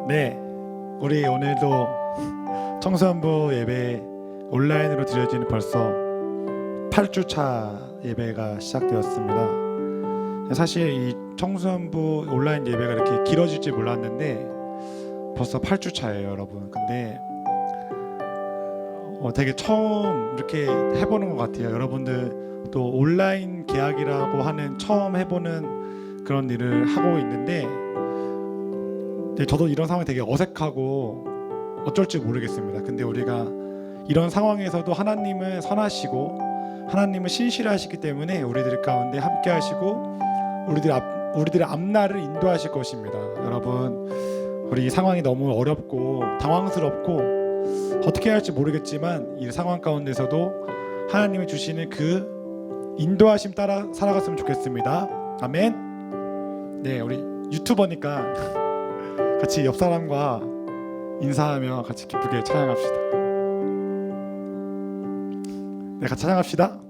네, 우리 오늘도 청소년부 예배 온라인으로 드려지는 벌써 8주차 예배가 시작되었습니다. 사실 이 청소년부 온라인 예배가 이렇게 길어질 줄 몰랐는데 벌써 8주차예요, 여러분. 근데 되게 처음 이렇게 해보는 것 같아요. 여러분들 또 온라인 계약이라고 하는 처음 해보는 그런 일을 하고 있는데 저도 이런 상황이 되게 어색하고 어쩔지 모르겠습니다. 근데 우리가 이런 상황에서도 하나님은 선하시고 하나님은 신실하시기 때문에 우리들 가운데 함께 하시고 우리들의 앞날을 인도하실 것입니다. 여러분, 우리 이 상황이 너무 어렵고 당황스럽고 어떻게 해야 할지 모르겠지만 이 상황 가운데서도 하나님이 주시는 그 인도하심 따라 살아갔으면 좋겠습니다. 아멘. 네, 우리 유튜버니까 같이 옆 사람과 인사하며 같이 기쁘게 찬양합시다. 네, 같이 찬양합시다.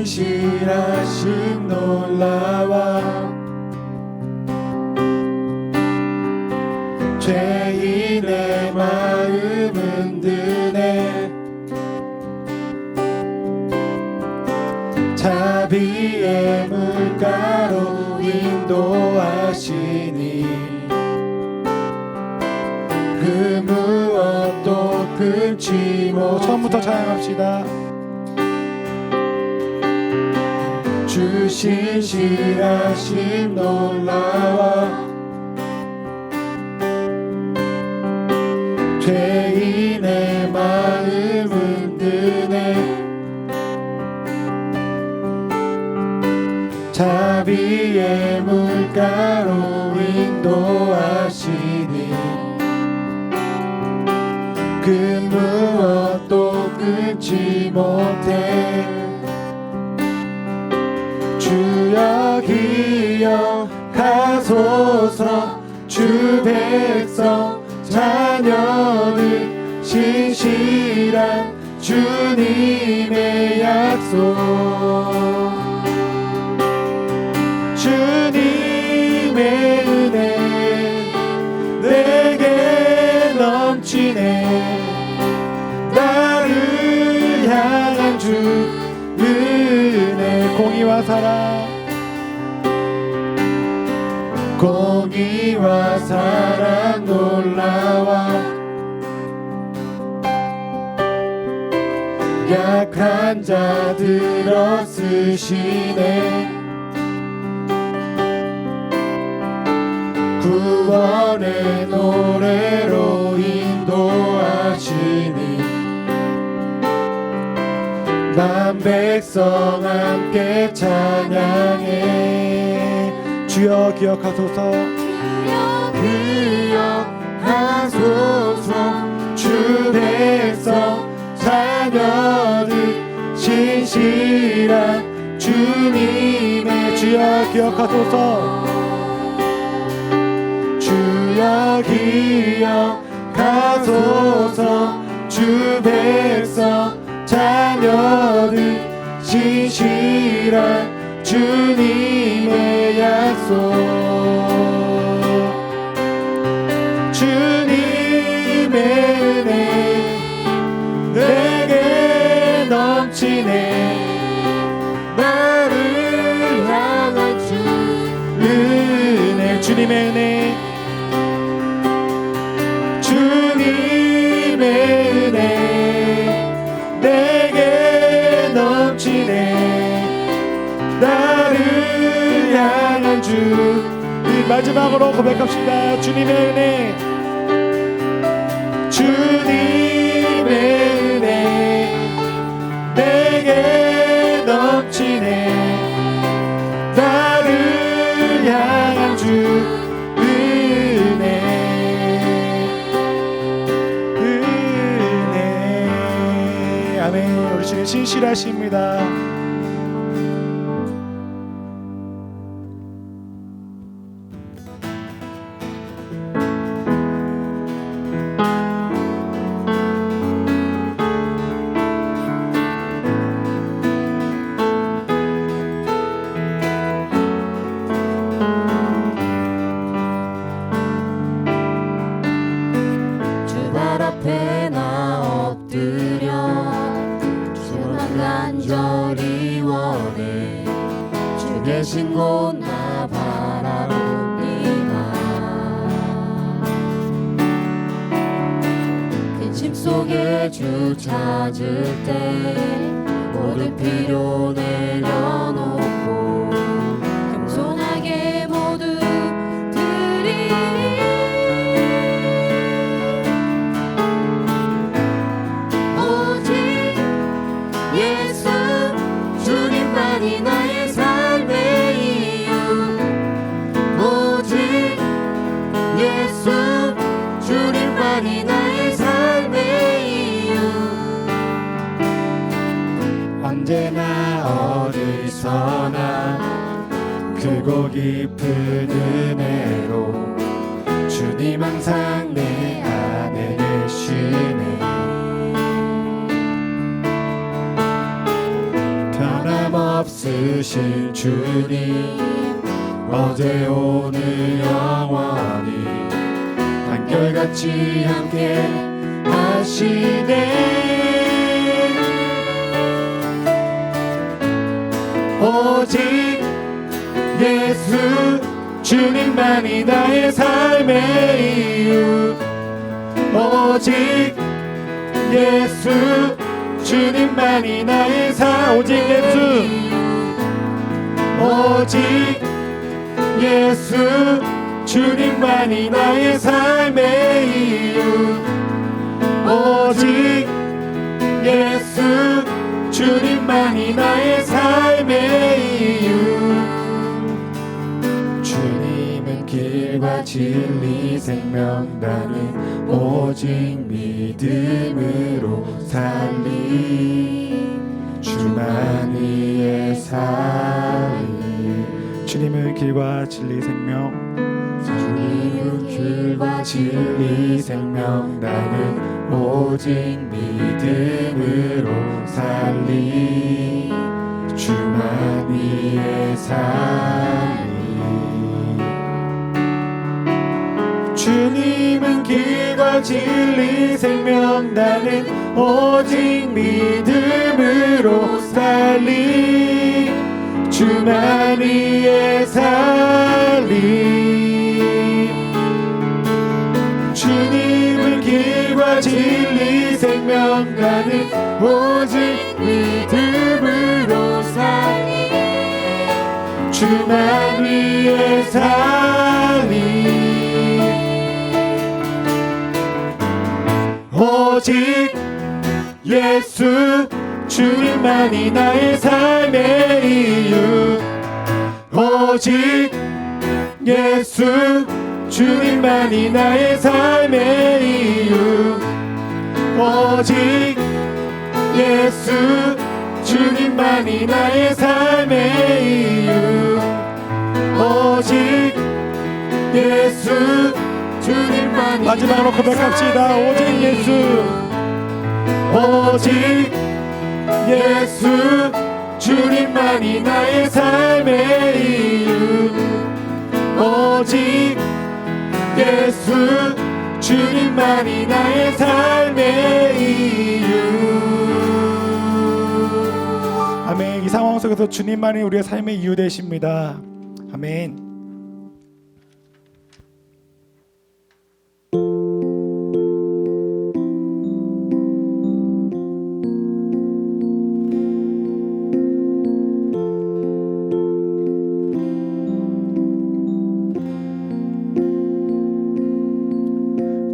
신실하심 놀라와 죄인의 마음 흔드네 자비의 물가로 인도하시니 그 무엇도 금치 못. 처음부터 찬양합시다. 주 신실하심 놀라와 죄인의 마음 흔드네 자비의 물가로 인도하시니 그 무엇도 끊지 못해 주여 기억하소서 주 백성 자녀들 신실한 주님의 약속 주님의 은혜 내게 넘치네 나를 향한 주 은혜 공의와 사랑 공의와 사랑 놀라와 약한 자들 얻으시네 구원의 노래로 인도하시니 만 백성 함께 찬양해 주여 기억하소서 주여 기억하소서 주 백성 자녀들 신실한 주님의 주여 기억하소서 주여 기억하소서 주 백성 자녀들 신실한 주님의 약속 주님의 은혜 내게 넘치네 나를 향한 주 은혜 주님의 은혜 주님의 은혜 내게 넘치네 나를 향한 주 마지막으로 고백합시다. 주님의 은혜 주님의 은혜 내게 넘치네 나를 향한 주 은혜 아멘. 우리 주님 신실하십니다. 계신 곳 나 바라봅니다. 근심 속에 주 찾을 때 모든 필요 내려놓고 겸손하게 모두 드리리. 오직 예수 주님만이 나의 삶의 이유. 오직 예수 주님만이 나의 삶의 이유. 언제나 어디서나 크고 깊은 은혜로 주님 항상 내 안에 계시네. 변함없으신 주님 어제 오늘 영원히 한결같이 함께 하시네. 오직 예수 주님만이 나의 삶의 이유. 오직 예수 주님만이 나의 삶. 오직 예수. 오직 예수 주님만이 나의 삶의 이유. 오직 예수 주님만이 나의 삶의 이유. 주님은 길과 진리 생명. 나는 오직 믿음으로 살리. 주만이의 살리. 주님은 길과 진리 생명. 주님은 길과 진리 생명. 나는 오직 믿음으로 살리. 주만이의 살리. 주님은 길과 진리 생명. 나는 오직 믿음으로 살리. 주만이의 살리. 주님은 길과 진리 생명. 나는 오직 믿음으로 살리. 주만 위에 살리. 오직 예수 주님만이 나의 삶의 이유. 오직 예수 주님만이 나의 삶의 이유. 오직 예수 주님만이 나의 삶의 이유. 오직 예수 주님만이. 마지막으로 고백합시다. 오직 예수. 오직 예수 주님만이 나의 삶의 이유. 오직 예수 주님만이 나의 삶의 이유. 아멘. 이 상황 속에서 주님만이 우리의 삶의 이유 되십니다. 아멘.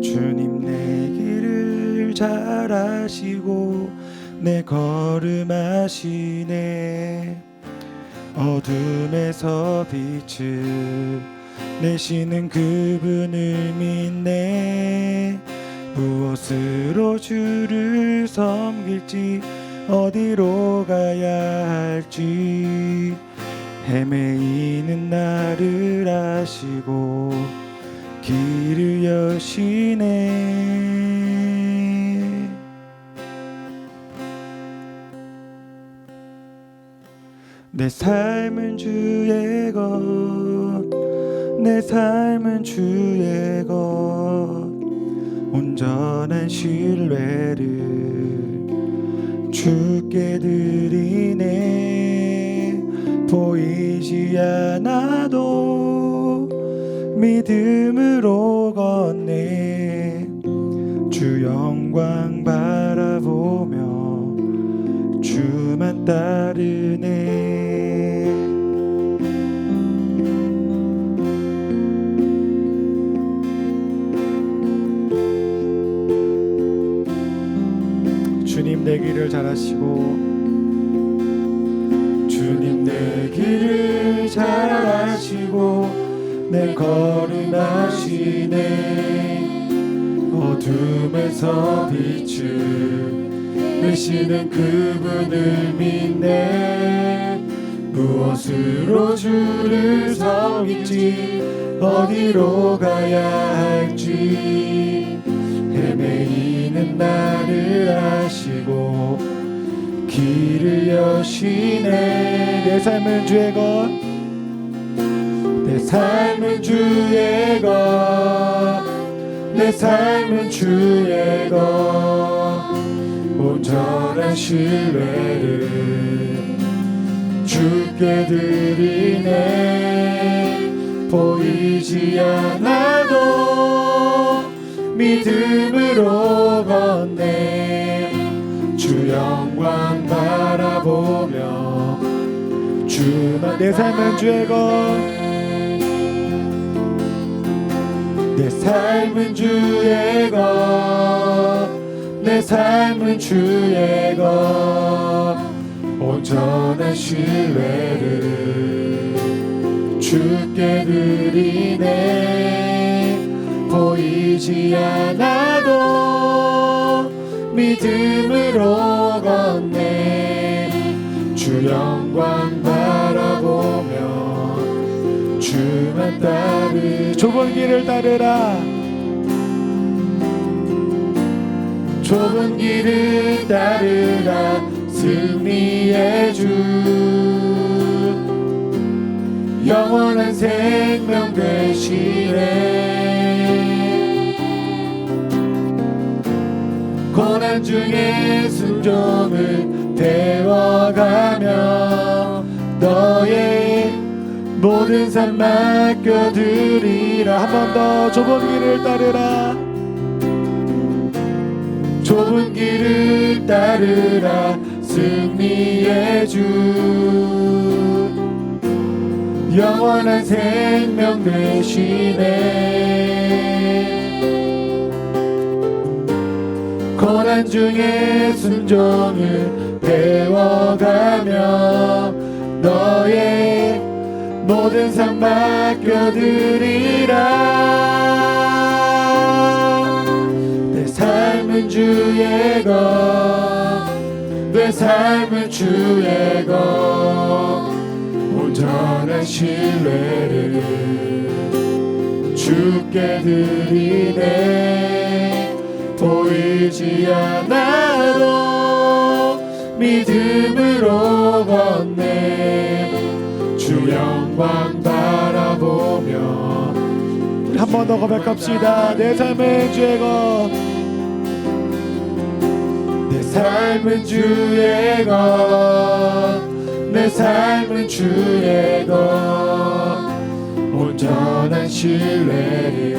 주님 내 길을 잘 아시고 내 걸음 아시네. 어둠에서 빛을 내시는 그분을 믿네. 무엇으로 주를 섬길지 어디로 가야 할지 헤매이는 나를 아시고 길을 여시네. 내 삶은 주의 것, 내 삶은 주의 것. 온전한 신뢰를 주께 드리네. 보이지 않아도 믿음으로 걷네. 주 영광 바라보며 주만 따르네. 주님 내 길을 잘 아시고, 주님 내 길을 잘 아시고 내 걸음 아시네. 어둠에서 빛을 내시는 그분을 믿네. 무엇으로 주를 섬길지 어디로 가야 할지 헤매이는 나를 아시고 길을 여시네. 내 삶은 주의 것, 내 삶은 주의 것, 내 삶은 주의 것. 온전한 신뢰를 주께 드리네. 보이지 않아도 믿음으로 걷네. 주 영광 바라보며 주만. 내 삶은 주의 것, 내 삶은 주의 것, 내 삶은 주의 것. 온전한 신뢰를 주께 드리네. 보이지 않아도 믿음으로 걷네. 주 영광 바라보며 주만 따르. 좁은 길을 따르라. 좁은 길을 따르라. 승리의 주 영원한 생명 되시네. 고난 중에 순종을 배워가며 너의 모든 삶 맡겨드리라. 한 번 더. 좁은 길을 따르라. 좁은 길을 따르라. 승리의 주 영원한 생명 되시네. 고난 중에 순종을 배워가며 너의 모든 삶 맡겨드리라. 내 삶은 주의 것, 내 삶은 주의 것. 온전한 신뢰를 주께 드리네. 보이지 않아도 믿음으로 걷네. 주 영광 바라보며. 우리 한 번 더 고백합시다. 내 삶은 주의 것, 내 삶은 주의 것, 내 삶은 주의 것. 온전한 신뢰를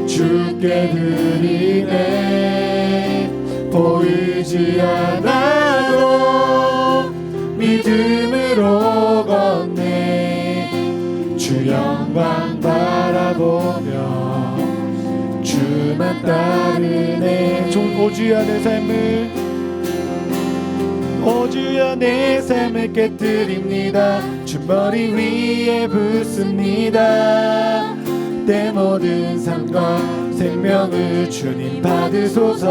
주께 드리네. 보이지 않아도 믿음으로 걷네. 주 영광 바라보며 주만 따르네. 오 주여 내 삶을, 오 주여 내 삶을 깨뜨립니다. 주 머리 위에 붓습니다. 내 모든 삶과 생명을 주님 받으소서.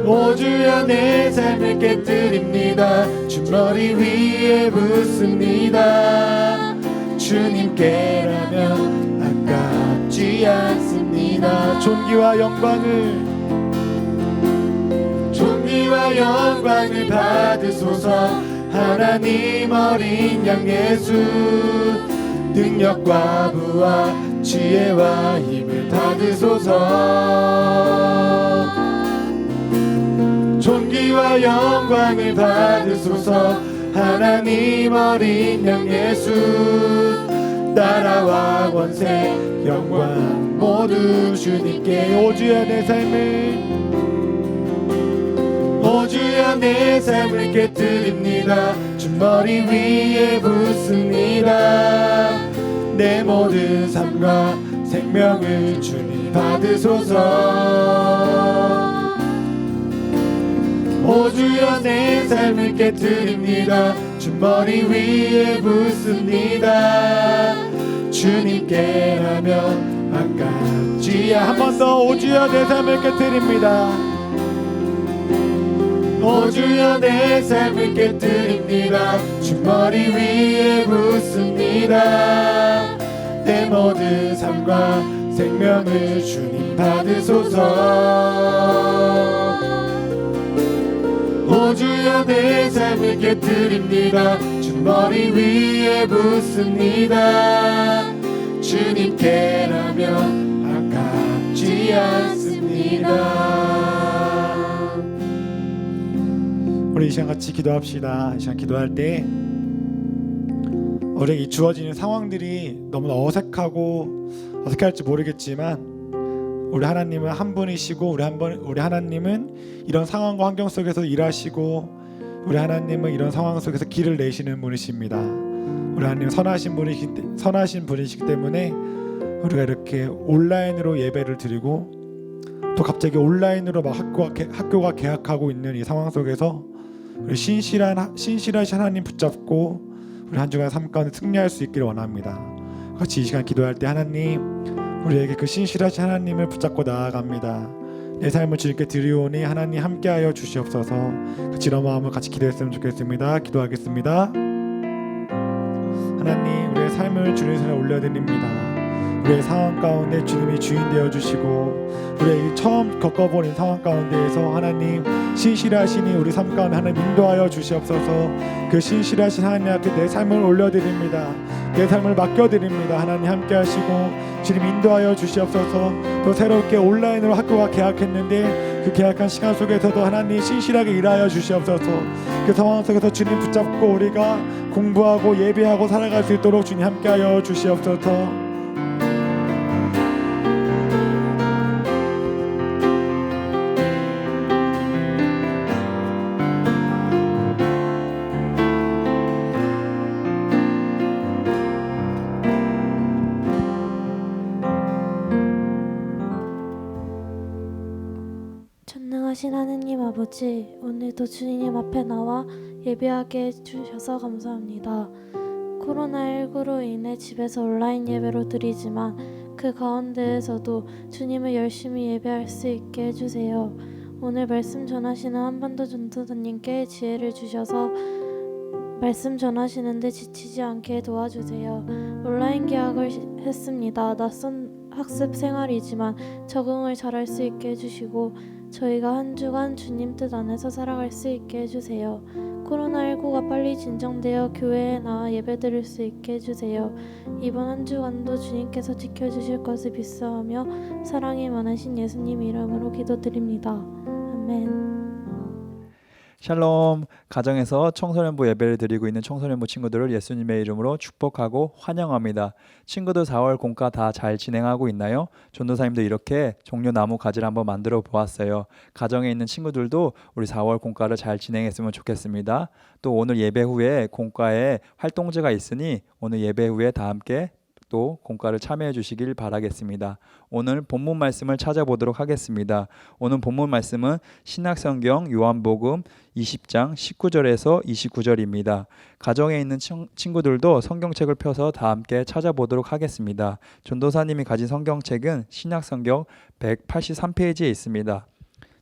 오 주여 내 삶을 깨뜨립니다. 주 머리 위에 붓습니다. 주님께라면 아깝지 않습니다. 존귀와 영광을 받으소서. 하나님 어린 양 예수, 능력과 부와 지혜와 힘을 받으소서. 존귀와 영광을 받으소서. 하나님 어린 양 예수, 나라와 권세 영광 모두 주님께. 오 주여 내 삶을, 오 주여 내 삶을 깨뜨립니다. 주 머리 위에 붓습니다. 내 모든 삶과 생명을 주님 받으소서. 오 주여 내 삶을 깨뜨립니다. 주 머리 위에 붓습니다. 주님께라면 아깝지야. 한 번 더. 오 주여 내 삶을 깨뜨립니다. 오 주여 내 삶을 깨뜨립니다. 주 머리 위에 붓습니다. 내 모든 삶과 생명을 주님 받으소서. 오 주여 내 삶을 깨뜨립니다. 주 머리 위에 붓습니다. 주님께라면 아깝지 않습니다. 우리 이 시간 같이 기도합시다. 이 시간 기도할 때 우리에게 주어지는 상황들이 너무나 어색하고 어떻게 할지 모르겠지만 우리 하나님은 한 분이시고 우리 하나님은 이런 상황과 환경 속에서 일하시고 우리 하나님은 이런 상황 속에서 길을 내시는 분이십니다. 우리 하나님 선하신 분이시기 때문에 우리가 이렇게 온라인으로 예배를 드리고 또 갑자기 온라인으로 막 학교가 개학하고 있는 이 상황 속에서 우리 신실하신 하나님 붙잡고 우리 한 주간 삶 가운데 승리할 수 있기를 원합니다. 같이 이 시간 기도할 때 하나님, 우리에게 그 신실하신 하나님을 붙잡고 나아갑니다. 내 삶을 주님께 드리오니 하나님 함께하여 주시옵소서. 같이 이런 마음을 같이 기도했으면 좋겠습니다. 기도하겠습니다. 하나님, 우리의 삶을 주님 손에 올려드립니다. 우리의 상황 가운데 주님이 주인 되어주시고 우리의 처음 겪어본 이 상황 가운데에서 하나님 신실하시니 우리 삶 가운데 하나님 인도하여 주시옵소서. 그 신실하신 하나님 앞에 내 삶을 올려드립니다. 내 삶을 맡겨드립니다. 하나님 함께 하시고 주님 인도하여 주시옵소서. 또 새롭게 온라인으로 학교가 개학했는데 그 개학한 시간 속에서도 하나님 신실하게 일하여 주시옵소서. 그 상황 속에서 주님 붙잡고 우리가 공부하고 예배하고 살아갈 수 있도록 주님 함께하여 주시옵소서. 전능하신 하느님 아버지, 오늘도 주님 앞에 나와 예배하게 해주셔서 감사합니다. 코로나19로 인해 집에서 온라인 예배로 드리지만 그 가운데에서도 주님을 열심히 예배할 수 있게 해주세요. 오늘 말씀 전하시는 한반도 전도사님께 지혜를 주셔서 말씀 전하시는데 지치지 않게 도와주세요. 온라인 개학을 했습니다. 낯선 학습 생활이지만 적응을 잘할 수 있게 해주시고 저희가 한 주간 주님 뜻 안에서 살아갈 수 있게 해주세요. 코로나19가 빨리 진정되어 교회에 나와 예배드릴 수 있게 해주세요. 이번 한 주간도 주님께서 지켜주실 것을 믿사오며 사랑이 많으신 예수님 이름으로 기도드립니다. 아멘. 샬롬. 가정에서 청소년부 예배를 드리고 있는 청소년부 친구들을 예수님의 이름으로 축복하고 환영합니다. 친구들 4월 공과 다 잘 진행하고 있나요? 전도사님도 이렇게 종려 나무 가지를 한번 만들어 보았어요. 가정에 있는 친구들도 우리 4월 공과를 잘 진행했으면 좋겠습니다. 또 오늘 예배 후에 공과에 활동제가 있으니 오늘 예배 후에 다 함께 또 공과를 참여해 주시길 바라겠습니다. 오늘 본문 말씀을 찾아보도록 하겠습니다. 오늘 본문 말씀은 신약성경 요한복음 20장 19절에서 29절입니다. 가정에 있는 친구들도 성경책을 펴서 다 함께 찾아보도록 하겠습니다. 전도사님이 가진 성경책은 신약성경 183페이지에 있습니다.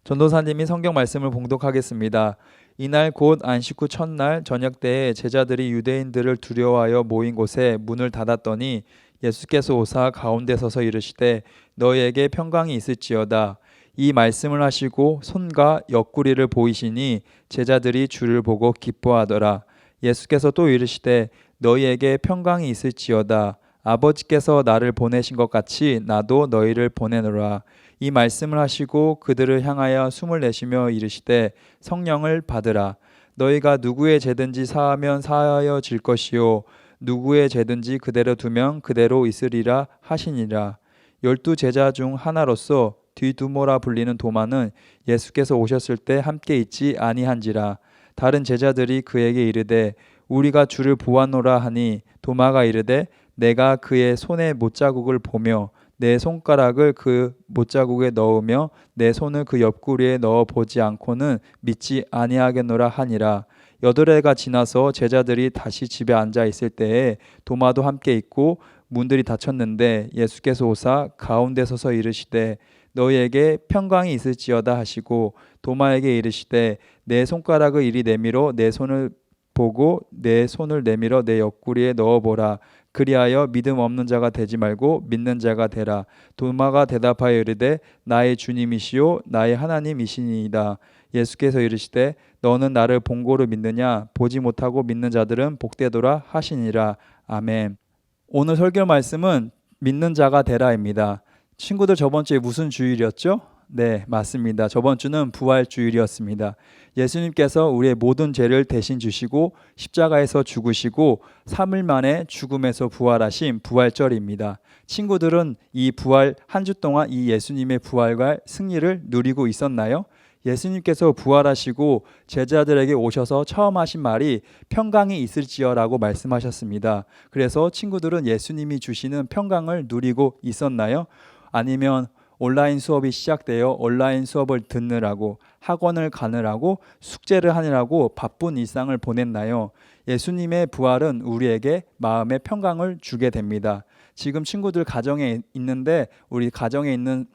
전도사님이 성경 말씀을 봉독하겠습니다. 이날 곧 안식 후 첫날 저녁 때에 제자들이 유대인들을 두려워하여 모인 곳에 문을 닫았더니 예수께서 오사 가운데 서서 이르시되 너희에게 평강이 있을지어다. 이 말씀을 하시고 손과 옆구리를 보이시니 제자들이 주를 보고 기뻐하더라. 예수께서 또 이르시되 너희에게 평강이 있을지어다. 아버지께서 나를 보내신 것 같이 나도 너희를 보내노라. 이 말씀을 하시고 그들을 향하여 숨을 내쉬며 이르시되 성령을 받으라. 너희가 누구의 죄든지 사하면 사하여질 것이요 누구의 죄든지 그대로 두면 그대로 있으리라 하시니라. 12 제자 중 하나로서 뒤두모라 불리는 도마는 예수께서 오셨을 때 함께 있지 아니한지라. 다른 제자들이 그에게 이르되 우리가 주를 보았노라 하니 도마가 이르되 내가 그의 손에 못자국을 보며 내 손가락을 그 못자국에 넣으며 내 손을 그 옆구리에 넣어 보지 않고는 믿지 아니하겠노라 하니라. 8해가 지나서 제자들이 다시 집에 앉아 있을 때에 도마도 함께 있고 문들이 닫혔는데 예수께서 오사 가운데 서서 이르시되 너희에게 평강이 있을지어다 하시고 도마에게 이르시되 내 손가락을 이리 내밀어 내 손을 보고 내 손을 내밀어 내 옆구리에 넣어보라. 그리하여 믿음 없는 자가 되지 말고 믿는 자가 되라. 도마가 대답하여 이르되 나의 주님이시요 나의 하나님이시니이다. 예수께서 이르시되 너는 나를 본고로 믿느냐? 보지 못하고 믿는 자들은 복되도라 하시니라. 아멘. 오늘 설교 말씀은 믿는 자가 되라입니다. 친구들, 저번 주에 무슨 주일이었죠? 네, 맞습니다. 저번 주는 부활 주일이었습니다. 예수님께서 우리의 모든 죄를 대신 주시고 십자가에서 죽으시고 3일 만에 죽음에서 부활하신 부활절입니다. 친구들은 이 부활 한 주 동안 이 예수님의 부활과 승리를 누리고 있었나요? 예수님께서 부활하시고 제자들에게 오셔서 처음 하신 말이 평강이 있을지어라고 말씀하셨습니다. 그래서 친구들은 예수님이 주시는 평강을 누리고 있었나요? 아니면 온라인 수업이 시작되어 온라인 수업을 듣느라고 학원을 가느라고 숙제를 하느라고 바쁜 일상을 보냈나요? 예수님의 부활은 우리에게 마음의 평강을 주게 됩니다. 지금 친구들 가정에 있는데 우리 가정에 있는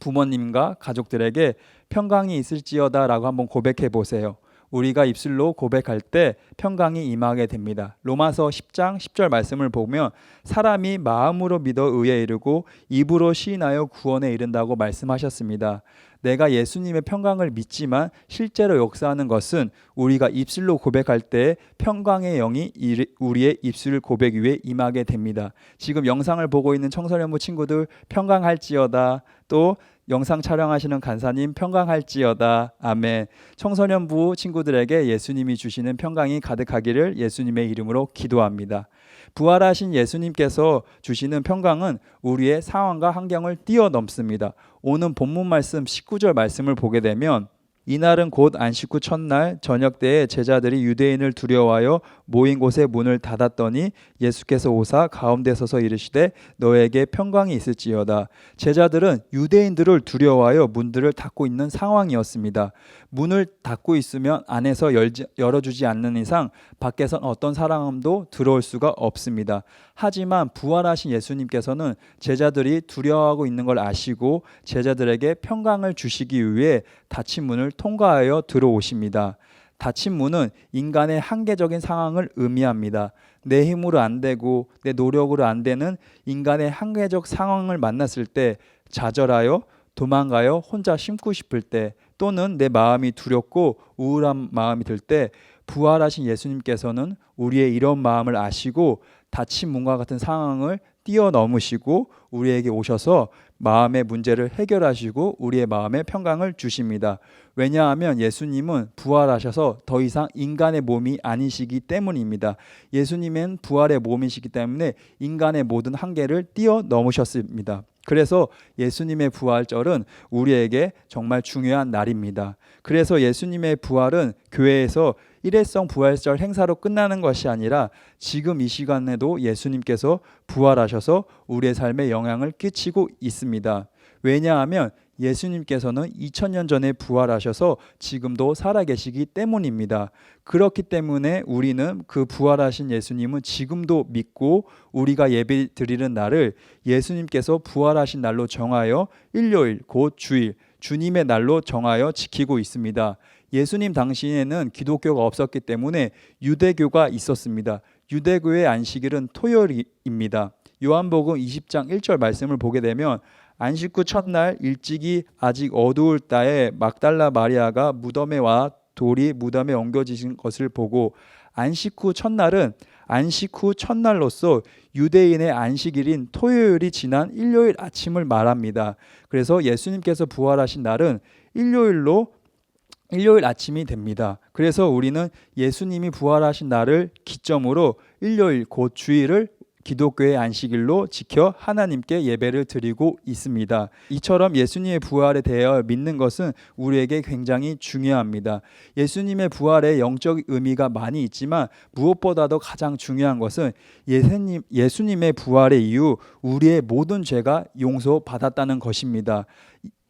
부모님과 가족들에게 평강이 있을지어다 라고 한번 고백해 보세요. 우리가 입술로 고백할 때 평강이 임하게 됩니다. 로마서 10장 10절 말씀을 보면 사람이 마음으로 믿어 의에 이르고 입으로 시인하여 구원에 이른다고 말씀하셨습니다. 내가 예수님의 평강을 믿지만 실제로 역사하는 것은 우리가 입술로 고백할 때 평강의 영이 우리의 입술 고백 위에 임하게 됩니다. 지금 영상을 보고 있는 청소년부 친구들 평강할지어다. 또 영상 촬영하시는 간사님 평강할지어다. 아멘. 청소년부 친구들에게 예수님이 주시는 평강이 가득하기를 예수님의 이름으로 기도합니다. 부활하신 예수님께서 주시는 평강은 우리의 상황과 환경을 뛰어넘습니다. 오늘 본문 말씀 19절 말씀을 보게 되면 이날은 곧 안식 후 첫날 저녁 때에 제자들이 유대인을 두려워하여 모인 곳에 문을 닫았더니 예수께서 오사 가운데 서서 이르시되 너에게 평강이 있을지어다. 제자들은 유대인들을 두려워하여 문들을 닫고 있는 상황이었습니다. 문을 닫고 있으면 안에서 열어주지 않는 이상 밖에선 어떤 사람도 들어올 수가 없습니다. 하지만 부활하신 예수님께서는 제자들이 두려워하고 있는 걸 아시고 제자들에게 평강을 주시기 위해 닫힌 문을 통과하여 들어오십니다. 닫힌 문은 인간의 한계적인 상황을 의미합니다. 내 힘으로 안 되고 내 노력으로 안 되는 인간의 한계적 상황을 만났을 때 좌절하여 도망가요 혼자 심고 싶을 때 또는 내 마음이 두렵고 우울한 마음이 들 때 부활하신 예수님께서는 우리의 이런 마음을 아시고 닫힌 문과 같은 상황을 뛰어넘으시고 우리에게 오셔서 마음의 문제를 해결하시고 우리의 마음에 평강을 주십니다. 왜냐하면 예수님은 부활하셔서 더 이상 인간의 몸이 아니시기 때문입니다. 예수님은 부활의 몸이시기 때문에 인간의 모든 한계를 뛰어넘으셨습니다. 그래서 예수님의 부활절은 우리에게 정말 중요한 날입니다. 그래서 예수님의 부활은 교회에서 일회성 부활절 행사로 끝나는 것이 아니라 지금 이 시간에도 예수님께서 부활하셔서 우리의 삶에 영향을 끼치고 있습니다. 왜냐하면 예수님께서는 2000년 전에 부활하셔서 지금도 살아계시기 때문입니다. 그렇기 때문에 우리는 그 부활하신 예수님은 지금도 믿고 우리가 예배 드리는 날을 예수님께서 부활하신 날로 정하여 일요일 곧 주일 주님의 날로 정하여 지키고 있습니다. 예수님 당시에는 기독교가 없었기 때문에 유대교가 있었습니다. 유대교의 안식일은 토요일입니다. 요한복음 20장 1절 말씀을 보게 되면 안식 후 첫날 일찍이 아직 어두울 때에 막달라 마리아가 무덤에 와 돌이 무덤에 옮겨지신 것을 보고 안식 후 첫날로서 유대인의 안식일인 토요일이 지난 일요일 아침을 말합니다. 그래서 예수님께서 부활하신 날은 일요일 아침이 됩니다. 그래서 우리는 예수님이 부활하신 날을 기점으로 일요일 곧 주일을 기독교의 안식일로 지켜 하나님께 예배를 드리고 있습니다. 이처럼 예수님의 부활에 대하여 믿는 것은 우리에게 굉장히 중요합니다. 예수님의 부활에 영적 의미가 많이 있지만 무엇보다도 가장 중요한 것은 예수님의 부활의 이후 우리의 모든 죄가 용서받았다는 것입니다.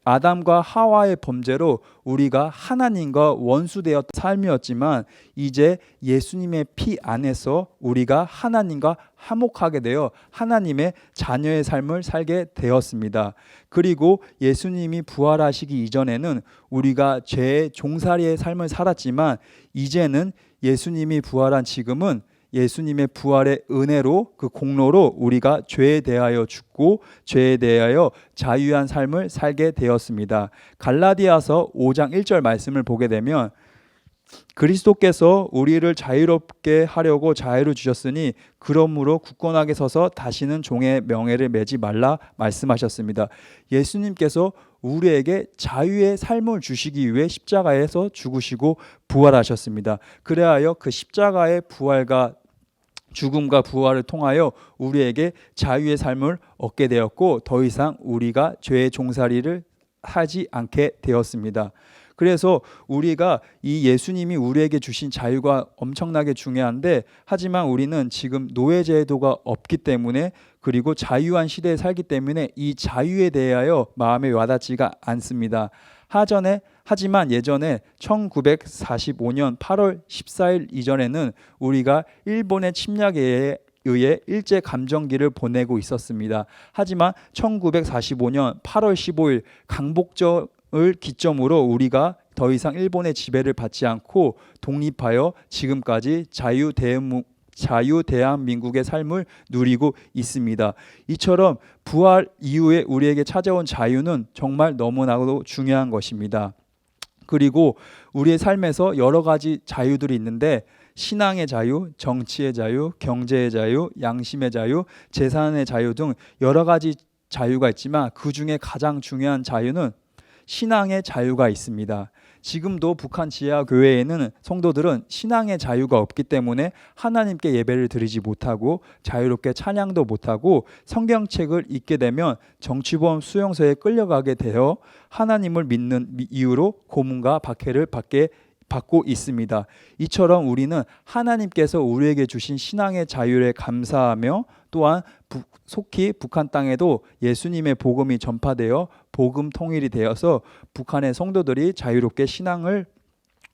아담과 하와의 범죄로 우리가 하나님과 원수되었던 삶이었지만 이제 예수님의 피 안에서 우리가 하나님과 화목하게 되어 하나님의 자녀의 삶을 살게 되었습니다. 그리고 예수님이 부활하시기 이전에는 우리가 죄의 종살이의 삶을 살았지만 이제는 예수님이 부활한 지금은 예수님의 부활의 은혜로 그 공로로 우리가 죄에 대하여 죽고 죄에 대하여 자유한 삶을 살게 되었습니다. 갈라디아서 5장 1절 말씀을 보게 되면 그리스도께서 우리를 자유롭게 하려고 자유를 주셨으니 그러므로 굳건하게 서서 다시는 종의 명예를 매지 말라 말씀하셨습니다. 예수님께서 우리에게 자유의 삶을 주시기 위해 십자가에서 죽으시고 부활하셨습니다. 그래하여 그 십자가의 부활과 죽음과 부활을 통하여 우리에게 자유의 삶을 얻게 되었고 더 이상 우리가 죄의 종살이를 하지 않게 되었습니다. 그래서 우리가 이 예수님이 우리에게 주신 자유가 엄청나게 중요한데 하지만 우리는 지금 노예제도가 없기 때문에 그리고 자유한 시대에 살기 때문에 이 자유에 대하여 마음에 와닿지가 않습니다. 하지만 예전에 1945년 8월 14일 이전에는 우리가 일본의 침략에 의해 일제 감정기를 보내고 있었습니다. 하지만 1945년 8월 15일 강복절을 기점으로 우리가 더 이상 일본의 지배를 받지 않고 독립하여 지금까지 자유대한민국의 삶을 누리고 있습니다. 이처럼 부활 이후에 우리에게 찾아온 자유는 정말 너무나도 중요한 것입니다. 그리고 우리의 삶에서 여러 가지 자유들이 있는데 신앙의 자유, 정치의 자유, 경제의 자유, 양심의 자유, 재산의 자유 등 여러 가지 자유가 있지만 그 중에 가장 중요한 자유는 신앙의 자유가 있습니다. 지금도 북한 지하 교회에는 성도들은 신앙의 자유가 없기 때문에 하나님께 예배를 드리지 못하고 자유롭게 찬양도 못하고 성경책을 읽게 되면 정치범 수용소에 끌려가게 되어 하나님을 믿는 이유로 고문과 박해를 받고 있습니다. 이처럼 우리는 하나님께서 우리에게 주신 신앙의 자유에 감사하며 또한 속히 북한 땅에도 예수님의 복음이 전파되어 복음 통일이 되어서 북한의 성도들이 자유롭게 신앙을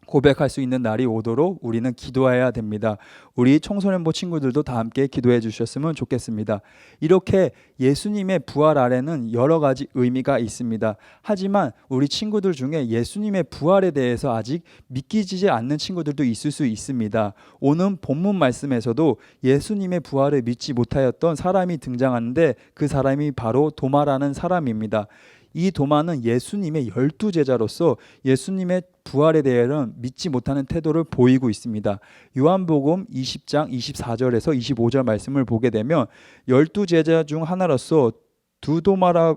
고백할 수 있는 날이 오도록 우리는 기도해야 됩니다. 우리 청소년부 친구들도 다 함께 기도해 주셨으면 좋겠습니다. 이렇게 예수님의 부활 아래는 여러 가지 의미가 있습니다. 하지만 우리 친구들 중에 예수님의 부활에 대해서 아직 믿기지 않는 친구들도 있을 수 있습니다. 오늘 본문 말씀에서도 예수님의 부활을 믿지 못하였던 사람이 등장하는데 그 사람이 바로 도마라는 사람입니다. 이 도마는 예수님의 12제자로서 예수님의 부활에 대해서는 믿지 못하는 태도를 보이고 있습니다. 요한복음 20장 24절에서 25절 말씀을 보게 되면 12제자 중 하나로서 디두모라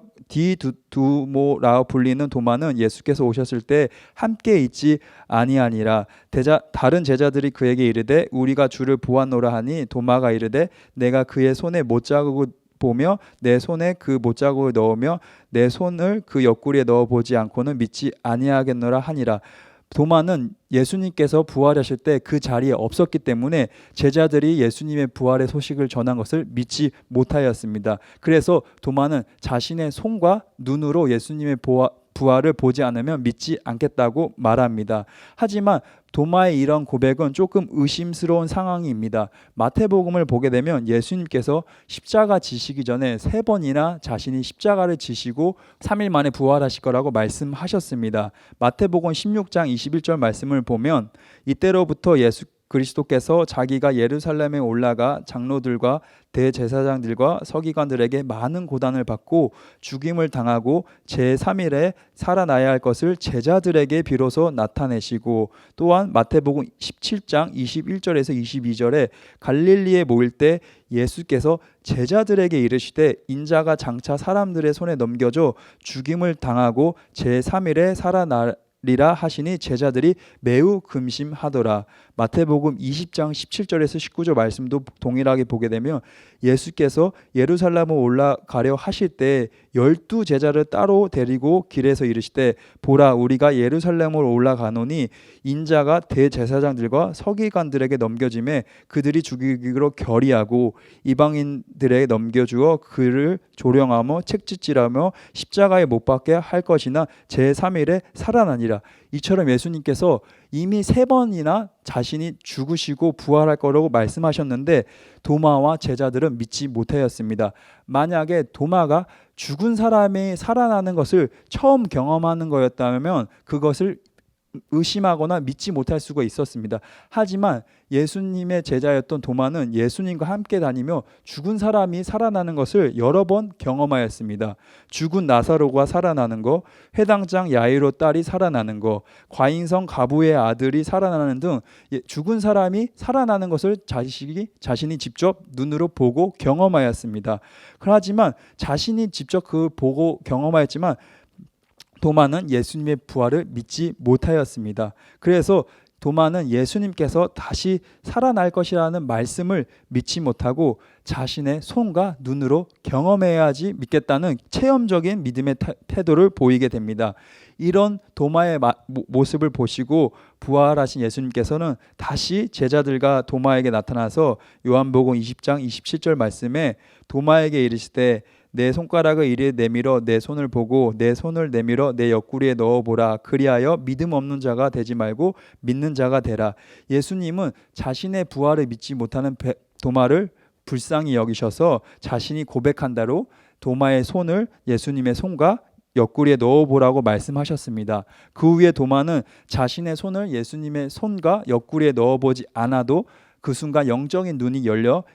불리는 도마는 예수께서 오셨을 때 함께 있지 아니하니라. 다른 제자들이 그에게 이르되 우리가 주를 보았노라 하니 도마가 이르되 내가 그의 손에 못자국을 보며 내 손에 그 못자국을 넣으며 내 손을 그 옆구리에 넣어보지 않고는 믿지 아니하겠노라 하니라. 도마는 예수님께서 부활하실 때 그 자리에 없었기 때문에 제자들이 예수님의 부활의 소식을 전한 것을 믿지 못하였습니다. 그래서 도마는 자신의 손과 눈으로 예수님의 부활을 보지 않으면 믿지 않겠다고 말합니다. 하지만 도마의 이런 고백은 조금 의심스러운 상황입니다. 마태복음을 보게 되면 예수님께서 십자가 지시기 전에 3번이나 자신이 십자가를 지시고 3일 만에 부활하실 거라고 말씀하셨습니다. 마태복음 16장 21절 말씀을 보면 이때로부터 그리스도께서 자기가 예루살렘에 올라가 장로들과 대제사장들과 서기관들에게 많은 고난을 받고 죽임을 당하고 제3일에 살아나야 할 것을 제자들에게 비로소 나타내시고, 또한 마태복음 17장 21절에서 22절에 갈릴리에 모일 때 예수께서 제자들에게 이르시되 인자가 장차 사람들의 손에 넘겨져 죽임을 당하고 제3일에 살아나리라 하시니 제자들이 매우 금심하더라. 마태복음 20장 17절에서 19절 말씀도 동일하게 보게 되면 예수께서 예루살렘으로 올라가려 하실 때 12 제자를 따로 데리고 길에서 이르시되 보라 우리가 예루살렘으로 올라가노니 인자가 대제사장들과 서기관들에게 넘겨짐에 그들이 죽이기로 결의하고 이방인들에게 넘겨주어 그를 조령하며 책짓질하며 십자가에 못 박게 할 것이나 제3일에 살아나니라. 이처럼 예수님께서 이미 3번이나 자신이 죽으시고 부활할 거라고 말씀하셨는데 도마와 제자들은 믿지 못하였습니다. 만약에 도마가 죽은 사람이 살아나는 것을 처음 경험하는 거였다면 그것을 의심하거나 믿지 못할 수가 있었습니다. 하지만 예수님의 제자였던 도마는 예수님과 함께 다니며 죽은 사람이 살아나는 것을 여러 번 경험하였습니다. 죽은 나사로가 살아나는 거, 회당장 야이로 딸이 살아나는 거, 과인성 가부의 아들이 살아나는 등 죽은 사람이 살아나는 것을 자신이 직접 눈으로 보고 경험하였습니다. 하지만 자신이 직접 그 보고 경험하였지만 도마는 예수님의 부활을 믿지 못하였습니다. 그래서 도마는 예수님께서 다시 살아날 것이라는 말씀을 믿지 못하고 자신의 손과 눈으로 경험해야지 믿겠다는 체험적인 믿음의 태도를 보이게 됩니다. 이런 도마의 모습을 보시고 부활하신 예수님께서는 다시 제자들과 도마에게 나타나서 요한복음 20장 27절 말씀에 도마에게 이르시되 내 손가락을 이리 내밀어 내 손을 보고 내 손을 내밀어 내 옆구리에 넣어보라. 그리하여 믿음 없는 자가 되지 말고 믿는 자가 되라. 예수님은 자신의 부활을 믿지 못하는 도마를 불쌍히 여기셔서 자신이 고백한 대로 도마의 손을 예수님의 손과 옆구리에 넣어보라고 말씀하셨습니다. 그 후에 도마는 자신의 손을 예수님의 손과 옆구리에 넣어보지 않아도 그 순간 영적인 눈이 열려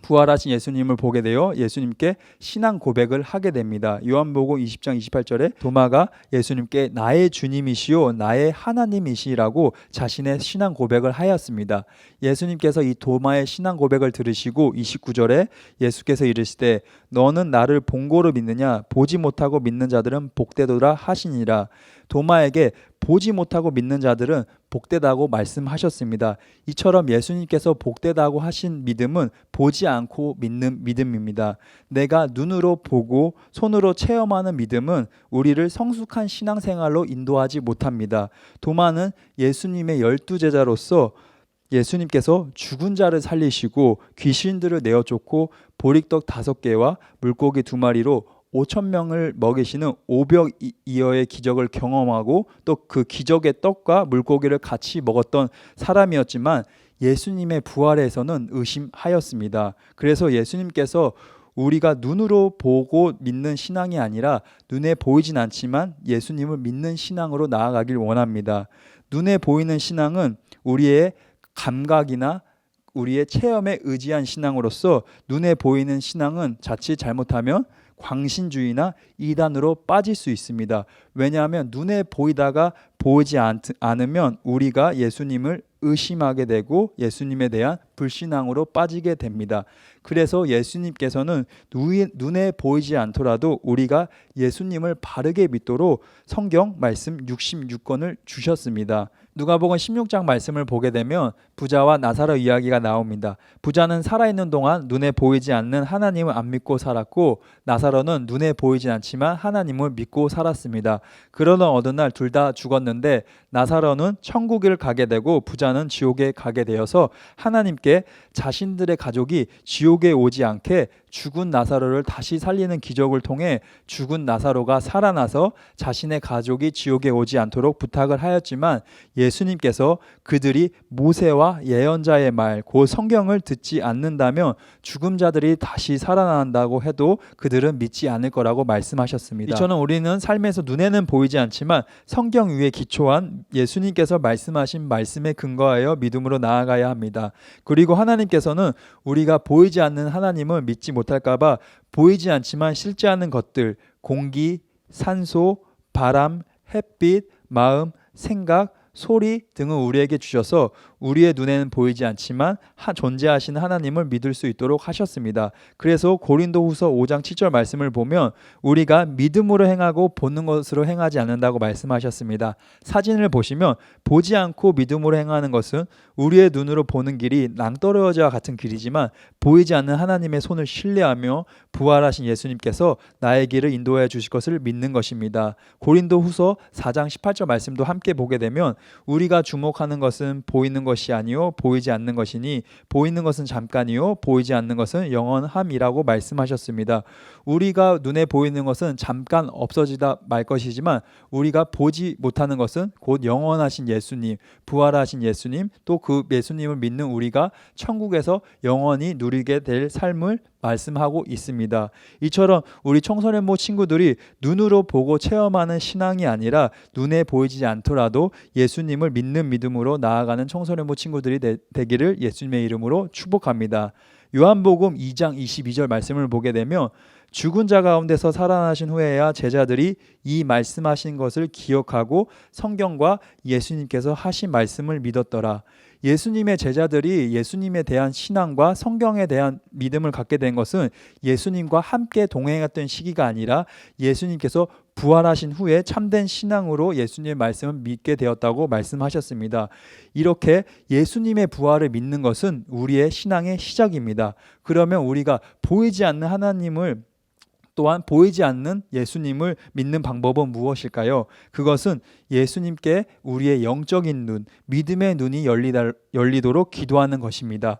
부활하신 예수님을 보게 되어 예수님께 신앙 고백을 하게 됩니다. 요한복음 20장 28절에 도마가 예수님께 나의 주님이시요 나의 하나님이시라고 자신의 신앙 고백을 하였습니다. 예수님께서 이 도마의 신앙 고백을 들으시고 29절에 예수께서 이르시되 너는 나를 본고로 믿느냐 보지 못하고 믿는 자들은 복되도다 하시니라. 도마에게 보지 못하고 믿는 자들은 복되다고 말씀하셨습니다. 이처럼 예수님께서 복되다고 하신 믿음은 보지 않고 믿는 믿음입니다. 내가 눈으로 보고 손으로 체험하는 믿음은 우리를 성숙한 신앙생활로 인도하지 못합니다. 도마는 예수님의 12제자로서 예수님께서 죽은 자를 살리시고 귀신들을 내어 쫓고 보리떡 5개와 물고기 2마리로 5,000명을 먹이시는 오병이어의 기적을 경험하고 또 그 기적의 떡과 물고기를 같이 먹었던 사람이었지만 예수님의 부활에서는 의심하였습니다. 그래서 예수님께서 우리가 눈으로 보고 믿는 신앙이 아니라 눈에 보이진 않지만 예수님을 믿는 신앙으로 나아가길 원합니다. 눈에 보이는 신앙은 우리의 감각이나 우리의 체험에 의지한 신앙으로서 눈에 보이는 신앙은 자칫 잘못하면 광신주의나 이단으로 빠질 수 있습니다. 왜냐하면 눈에 보이다가 보이지 않으면 우리가 예수님을 의심하게 되고 예수님에 대한 불신앙으로 빠지게 됩니다. 그래서 예수님께서는 눈에 보이지 않더라도 우리가 예수님을 바르게 믿도록 성경 말씀 66권을 주셨습니다. 누가복음 16장 말씀을 보게 되면 부자와 나사로 이야기가 나옵니다. 부자는 살아있는 동안 눈에 보이지 않는 하나님을 안 믿고 살았고 나사로는 눈에 보이지 않지만 하나님을 믿고 살았습니다. 그러던 어느 날 둘 다 죽었는데 나사로는 천국을 가게 되고 부자는 지옥에 가게 되어서 하나님께 자신들의 가족이 지옥에 오지 않게 죽은 나사로를 다시 살리는 기적을 통해 죽은 나사로가 살아나서 자신의 가족이 지옥에 오지 않도록 부탁을 하였지만 예수님께서 그들이 모세와 예언자의 말, 그 성경을 듣지 않는다면 죽은 자들이 다시 살아난다고 해도 그들은 믿지 않을 거라고 말씀하셨습니다. 이처럼 우리는 삶에서 눈에는 보이지 않지만 성경 위에 기초한 예수님께서 말씀하신 말씀에 근거하여 믿음으로 나아가야 합니다. 그리고 하나님께서는 우리가 보이지 않는 하나님을 믿지 못할까 봐 보이지 않지만 실제 하는 것들, 공기, 산소, 바람, 햇빛, 마음, 생각, 소리 등을 우리에게 주셔서 우리의 눈에는 보이지 않지만 존재하시는 하나님을 믿을 수 있도록 하셨습니다. 그래서 고린도후서 5장 7절 말씀을 보면 우리가 믿음으로 행하고 보는 것으로 행하지 않는다고 말씀하셨습니다. 사진을 보시면 보지 않고 믿음으로 행하는 것은 우리의 눈으로 보는 길이 낭떠러지와 같은 길이지만 보이지 않는 하나님의 손을 신뢰하며 부활하신 예수님께서 나의 길을 인도해 주실 것을 믿는 것입니다. 고린도후서 4장 18절 말씀도 함께 보게 되면 우리가 주목하는 것은 보이는 것이 아니요 보이지 않는 것이니 보이는 것은 잠깐이요 보이지 않는 것은 영원함이라고 말씀하셨습니다. 우리가 눈에 보이는 것은 잠깐 없어지다 말 것이지만 우리가 보지 못하는 것은 곧 영원하신 예수님, 부활하신 예수님, 또 그 예수님을 믿는 우리가 천국에서 영원히 누리게 될 삶을 말씀하고 있습니다. 이처럼 우리 청소년부 친구들이 눈으로 보고 체험하는 신앙이 아니라 눈에 보이지 않더라도 예수님을 믿는 믿음으로 나아가는 청소년부 친구들이 되기를 예수님의 이름으로 축복합니다. 요한복음 2장 22절 말씀을 보게 되면 죽은 자 가운데서 살아나신 후에야 제자들이 이 말씀하신 것을 기억하고 성경과 예수님께서 하신 말씀을 믿었더라. 예수님의 제자들이 예수님에 대한 신앙과 성경에 대한 믿음을 갖게 된 것은 예수님과 함께 동행했던 시기가 아니라 예수님께서 부활하신 후에 참된 신앙으로 예수님의 말씀을 믿게 되었다고 말씀하셨습니다. 이렇게 예수님의 부활을 믿는 것은 우리의 신앙의 시작입니다. 그러면 우리가 보이지 않는 하나님을 또한 보이지 않는 예수님을 믿는 방법은 무엇일까요? 그것은 예수님께 우리의 영적인 눈, 믿음의 눈이 열리도록 기도하는 것입니다.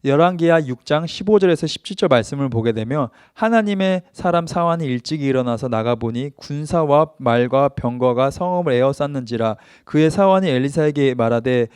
열왕기하 6장 15절에서 17절 말씀을 보게 되면 하나님의 사람 사환이 일찍 일어나서 나가보니 군사와 말과 병거가 성읍을 에워쌌는지라. 그의 사환이 엘리사에게 말하되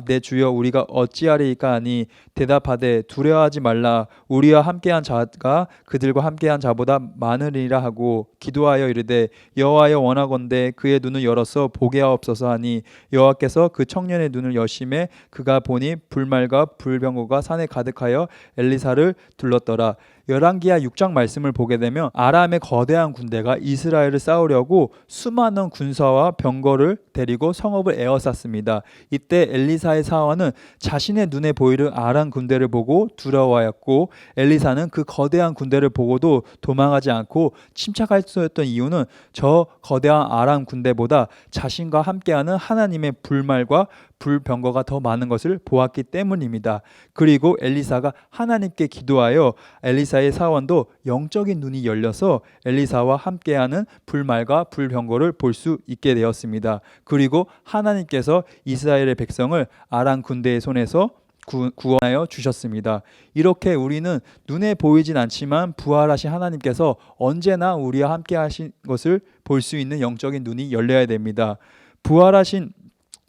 내 주여 우리가 어찌하리이까 하니 대답하되 두려워하지 말라. 우리와 함께한 자가 그들과 함께한 자보다 많으리라 하고 기도하여 이르되 여호와여 원하건대 그의 눈을 열어서 보게 하옵소서 하니 여호와께서 그 청년의 눈을 여심해 그가 보니 불말과 불병거가 산에 가득하여 엘리사를 둘렀더라. 열왕기하 6장 말씀을 보게 되면 아람의 거대한 군대가 이스라엘을 싸우려고 수많은 군사와 병거를 데리고 성읍을 에워쌌습니다. 이때 엘리사의 사환은 자신의 눈에 보이는 아람 군대를 보고 두려워하였고 엘리사는 그 거대한 군대를 보고도 도망하지 않고 침착할 수 있었던 이유는 저 거대한 아람 군대보다 자신과 함께하는 하나님의 불말과 불병거가 더 많은 것을 보았기 때문입니다. 그리고 엘리사가 하나님께 기도하여 엘리사의 사원도 영적인 눈이 열려서 엘리사와 함께하는 불말과 불병거를 볼 수 있게 되었습니다. 그리고 하나님께서 이스라엘의 백성을 아람 군대의 손에서 구원하여 주셨습니다. 이렇게 우리는 눈에 보이진 않지만 부활하신 하나님께서 언제나 우리와 함께 하신 것을 볼 수 있는 영적인 눈이 열려야 됩니다. 부활하신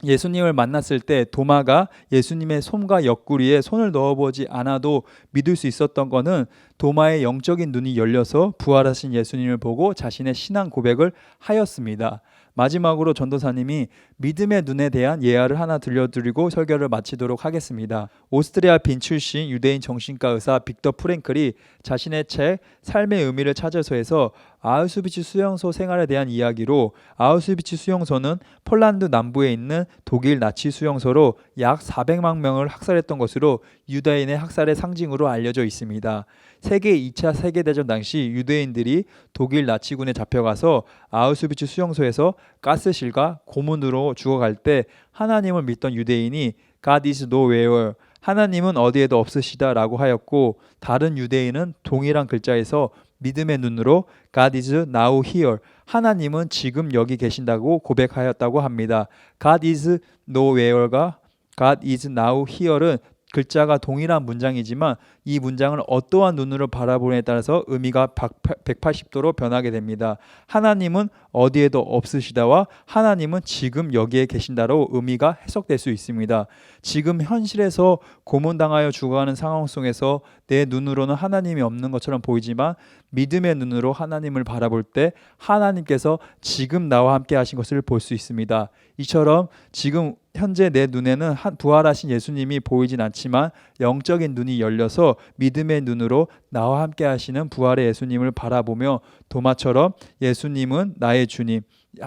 예수님을 만났을 때 도마가 예수님의 손과 옆구리에 손을 넣어보지 않아도 믿을 수 있었던 것은 도마의 영적인 눈이 열려서 부활하신 예수님을 보고 자신의 신앙 고백을 하였습니다. 마지막으로 전도사님이 믿음의 눈에 대한 예화를 하나 들려드리고 설교를 마치도록 하겠습니다. 오스트리아 빈 출신 유대인 정신과 의사 빅터 프랭클이 자신의 책 삶의 의미를 찾아서에서 아우슈비츠 수용소 생활에 대한 이야기로 아우슈비츠 수용소는 폴란드 남부에 있는 독일 나치 수용소로 약 400만 명을 학살했던 것으로 유대인의 학살의 상징으로 알려져 있습니다. 세계 2차 세계대전 당시 유대인들이 독일 나치군에 잡혀가서 아우슈비츠 수용소에서 가스실과 고문으로 죽어갈 때 하나님을 믿던 유대인이 God is nowhere, 하나님은 어디에도 없으시다 라고 하였고 다른 유대인은 동일한 글자에서 믿음의 눈으로 God is now here, 하나님은 지금 여기 계신다고 고백하였다고 합니다. God is nowhere가 God is now here는 글자가 동일한 문장이지만 이 문장을 어떠한 눈으로 바라보느냐에 따라서 의미가 180도로 변하게 됩니다. 하나님은 어디에도 없으시다와 하나님은 지금 여기에 계신다로 의미가 해석될 수 있습니다. 지금 현실에서 고문당하여 죽어가는 상황 속에서 내 눈으로는 하나님이 없는 것처럼 보이지만 믿음의 눈으로 하나님을 바라볼 때 하나님께서 지금 나와 함께 하신 것을 볼 수 있습니다. 이처럼 지금 현재 내 눈에는 부활하신 예수님이 보이진 않지만 영적인 눈이 열려서 믿음의 눈으로 나와 함께 하시는 부활의 예수님을 바라보며 도마처럼 예수님은 나의 주님,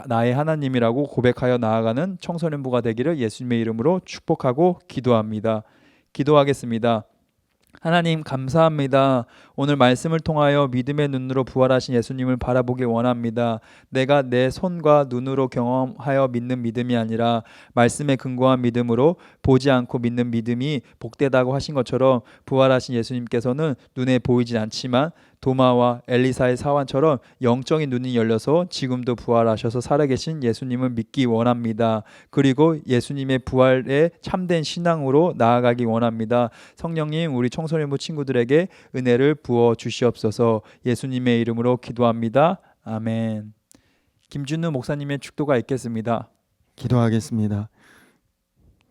나의 하나님이라고 고백하여 나아가는 청소년부가 되기를 예수님의 이름으로 축복하고 기도합니다. 기도하겠습니다. 하나님 감사합니다. 오늘 말씀을 통하여 믿음의 눈으로 부활하신 예수님을 바라보기 원합니다. 내가 내 손과 눈으로 경험하여 믿는 믿음이 아니라 말씀에 근거한 믿음으로 보지 않고 믿는 믿음이 복되다고 하신 것처럼 부활하신 예수님께서는 눈에 보이진 않지만 도마와 엘리사의 사환처럼 영적인 눈이 열려서 지금도 부활하셔서 살아계신 예수님을 믿기 원합니다. 그리고 예수님의 부활에 참된 신앙으로 나아가기 원합니다. 성령님, 우리 청소년부 친구들에게 은혜를 부어 주시옵소서. 예수님의 이름으로 기도합니다. 아멘. 김준우 목사님의 축도가 있겠습니다. 기도하겠습니다.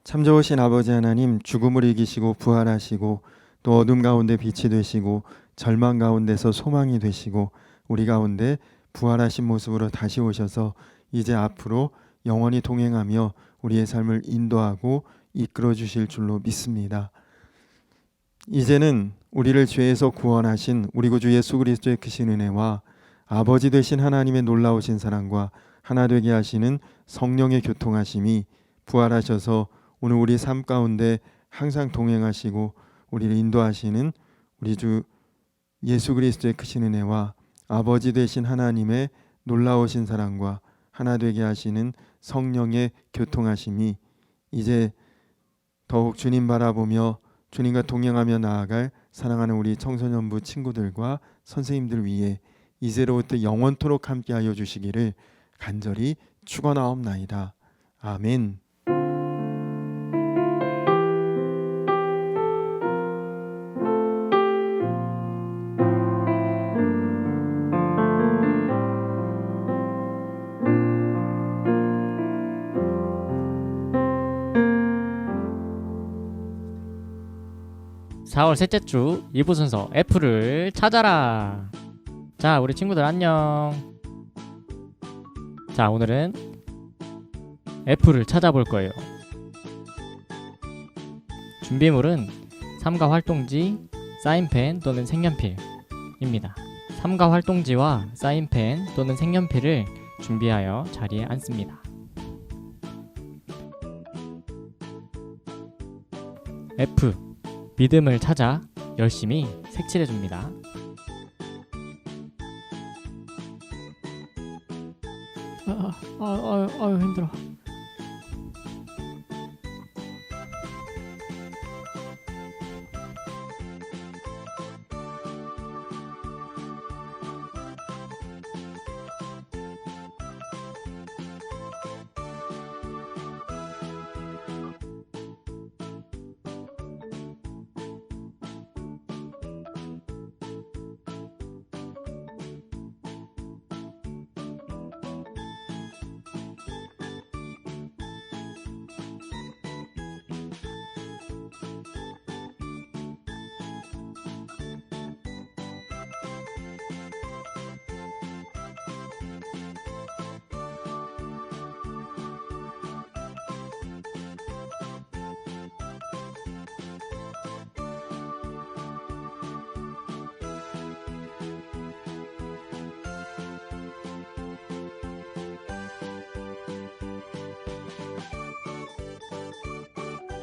참 좋으신 아버지 하나님, 죽음을 이기시고 부활하시고 또 어둠 가운데 빛이 되시고 절망 가운데서 소망이 되시고 우리 가운데 부활하신 모습으로 다시 오셔서 이제 앞으로 영원히 동행하며 우리의 삶을 인도하고 이끌어 주실 줄로 믿습니다. 이제는 우리를 죄에서 구원하신 우리 구주 예수 그리스도의 크신 은혜와 아버지 되신 하나님의 놀라우신 사랑과 하나 되게 하시는 성령의 교통하심이 부활하셔서 오늘 우리 삶 가운데 항상 동행하시고 우리를 인도하시는 우리 주 예수 그리스도의 크신 은혜와 아버지 되신 하나님의 놀라우신 사랑과 하나 되게 하시는 성령의 교통하심이 이제 더욱 주님 바라보며 주님과 동행하며 나아갈 사랑하는 우리 청소년부 친구들과 선생님들 위해 이제로부터 영원토록 함께하여 주시기를 간절히 축원하옵나이다. 아멘. (4월) 셋째 주 2부 순서 F를 찾아라. 자, 우리 친구들 안녕. 자, 오늘은 F를 찾아볼 거예요. 준비물은 삼가 활동지, 사인펜 또는 색연필입니다. 삼가 활동지와 사인펜 또는 색연필을 준비하여 자리에 앉습니다. F. 믿음을 찾아 열심히 색칠해줍니다. 아유 힘들어.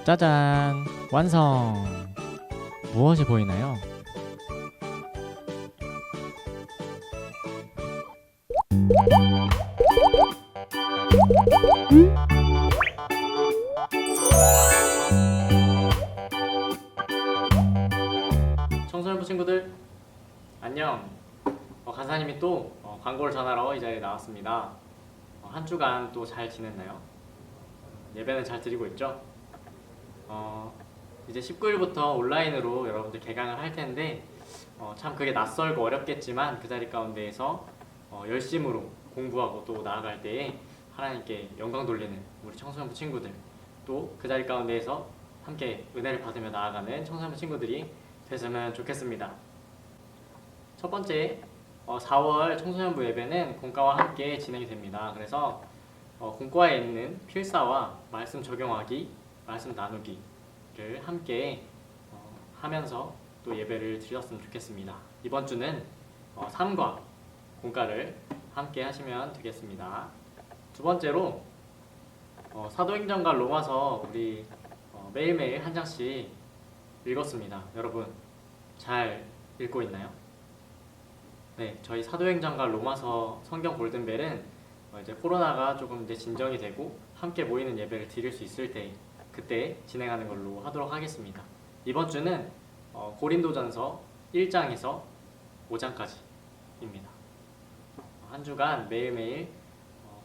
짜잔! 완성! 무엇이 보이나요? 청소년부 친구들 안녕! 간사님이 또 광고를 전하러 이 자리에 나왔습니다. 한 주간 또 잘 지냈나요? 예배는 잘 드리고 있죠? 이제 19일부터 온라인으로 여러분들 개강을 할 텐데 참 그게 낯설고 어렵겠지만 그 자리 가운데에서 열심으로 공부하고 또 나아갈 때에 하나님께 영광 돌리는 우리 청소년부 친구들, 또 그 자리 가운데에서 함께 은혜를 받으며 나아가는 청소년부 친구들이 됐으면 좋겠습니다. 첫 번째 4월 청소년부 예배는 공과와 함께 진행이 됩니다. 그래서 공과에 있는 필사와 말씀 적용하기, 말씀 나누기를 함께 하면서 또 예배를 드렸으면 좋겠습니다. 이번 주는 3과 공과를 함께 하시면 되겠습니다. 두 번째로 사도행전과 로마서 우리 매일매일 한 장씩 읽었습니다. 여러분 잘 읽고 있나요? 네, 저희 사도행전과 로마서 성경 골든벨은 이제 코로나가 조금 이제 진정이 되고 함께 모이는 예배를 드릴 수 있을 때 그때 진행하는 걸로 하도록 하겠습니다. 이번 주는 고린도전서 1장에서 5장까지입니다. 한 주간 매일매일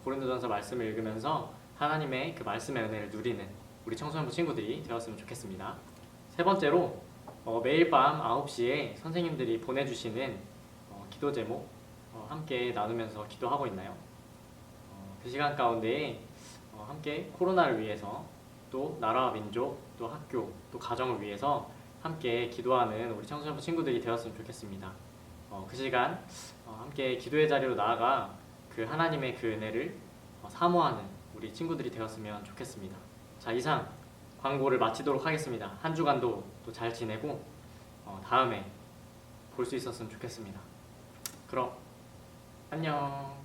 고린도전서 말씀을 읽으면서 하나님의 그 말씀의 은혜를 누리는 우리 청소년부 친구들이 되었으면 좋겠습니다. 세 번째로 매일 밤 9시에 선생님들이 보내주시는 기도 제목 함께 나누면서 기도하고 있나요? 그 시간 가운데 함께 코로나를 위해서 또 나라와 민족, 또 학교, 또 가정을 위해서 함께 기도하는 우리 청소년부 친구들이 되었으면 좋겠습니다. 그 시간 함께 기도의 자리로 나아가 그 하나님의 그 은혜를 사모하는 우리 친구들이 되었으면 좋겠습니다. 자, 이상 광고를 마치도록 하겠습니다. 한 주간도 또 잘 지내고 다음에 볼 수 있었으면 좋겠습니다. 그럼 안녕.